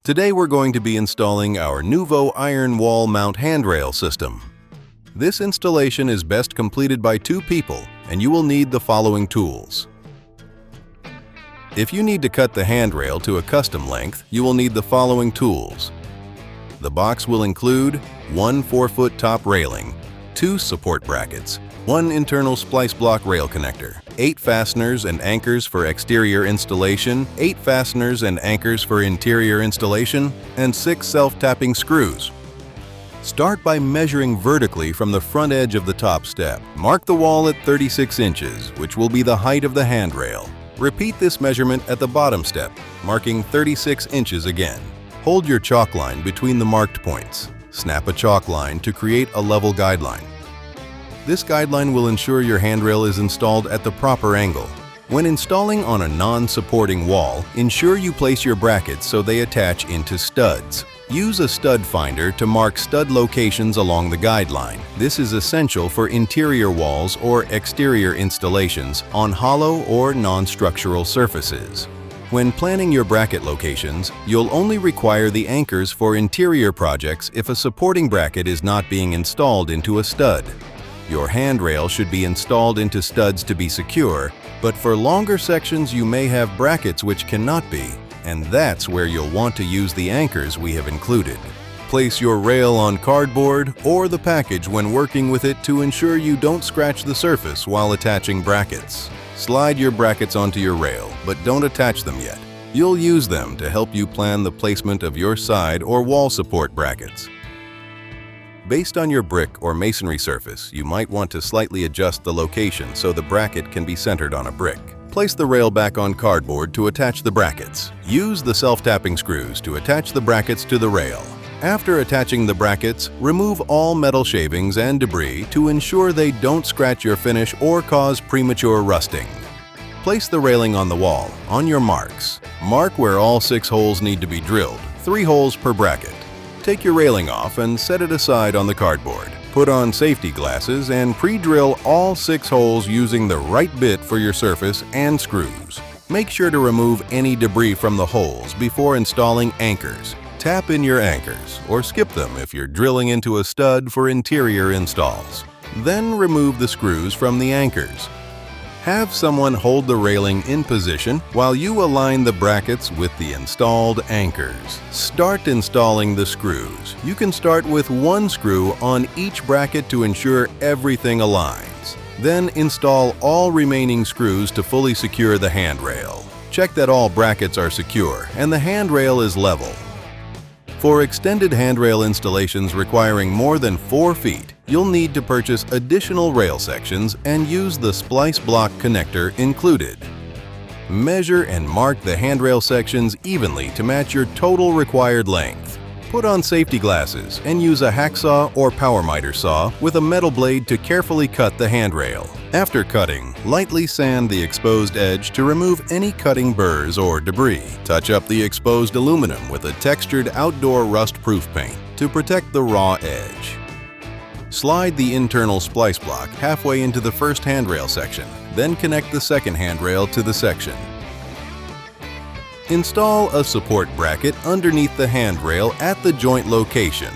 Today we're going to be installing our Nuvo iron wall mount handrail system. This installation is best completed by 2 people, and you will need the following tools. If you need to cut the handrail to a custom length, you will need the following tools. The box will include 1 4-foot top railing, 2 support brackets, 1 internal splice block rail connector, 8 fasteners and anchors for exterior installation, 8 fasteners and anchors for interior installation, and 6 self-tapping screws. Start by measuring vertically from the front edge of the top step. Mark the wall at 36 inches, which will be the height of the handrail. Repeat this measurement at the bottom step, marking 36 inches again. Hold your chalk line between the marked points. Snap a chalk line to create a level guideline. This guideline will ensure your handrail is installed at the proper angle. When installing on a non-supporting wall, ensure you place your brackets so they attach into studs. Use a stud finder to mark stud locations along the guideline. This is essential for interior walls or exterior installations on hollow or non-structural surfaces. When planning your bracket locations, you'll only require the anchors for interior projects if a supporting bracket is not being installed into a stud. Your handrail should be installed into studs to be secure, but for longer sections you may have brackets which cannot be, and that's where you'll want to use the anchors we have included. Place your rail on cardboard or the package when working with it to ensure you don't scratch the surface while attaching brackets. Slide your brackets onto your rail, but don't attach them yet. You'll use them to help you plan the placement of your side or wall support brackets. Based on your brick or masonry surface, you might want to slightly adjust the location so the bracket can be centered on a brick. Place the rail back on cardboard to attach the brackets. Use the self-tapping screws to attach the brackets to the rail. After attaching the brackets, remove all metal shavings and debris to ensure they don't scratch your finish or cause premature rusting. Place the railing on the wall, on your marks. Mark where all 6 holes need to be drilled, 3 holes per bracket. Take your railing off and set it aside on the cardboard. Put on safety glasses and pre-drill all 6 holes using the right bit for your surface and screws. Make sure to remove any debris from the holes before installing anchors. Tap in your anchors or skip them if you're drilling into a stud for interior installs. Then remove the screws from the anchors. Have someone hold the railing in position while you align the brackets with the installed anchors. Start installing the screws. You can start with 1 screw on each bracket to ensure everything aligns. Then install all remaining screws to fully secure the handrail. Check that all brackets are secure and the handrail is level. For extended handrail installations requiring more than 4 feet, you'll need to purchase additional rail sections and use the splice block connector included. Measure and mark the handrail sections evenly to match your total required length. Put on safety glasses and use a hacksaw or power miter saw with a metal blade to carefully cut the handrail. After cutting, lightly sand the exposed edge to remove any cutting burrs or debris. Touch up the exposed aluminum with a textured outdoor rust-proof paint to protect the raw edge. Slide the internal splice block halfway into the first handrail section, then connect the second handrail to the section. Install a support bracket underneath the handrail at the joint location.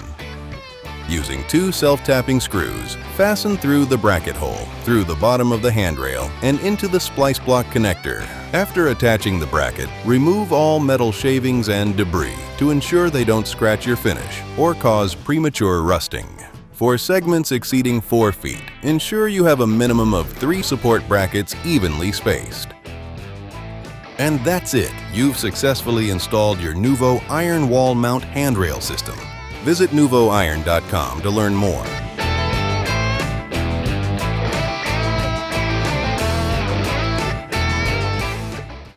Using 2 self-tapping screws, fasten through the bracket hole, through the bottom of the handrail, and into the splice block connector. After attaching the bracket, remove all metal shavings and debris to ensure they don't scratch your finish or cause premature rusting. For segments exceeding 4 feet, ensure you have a minimum of 3 support brackets evenly spaced. And that's it! You've successfully installed your Nuvo iron wall mount handrail system. Visit nuvoiron.com to learn more.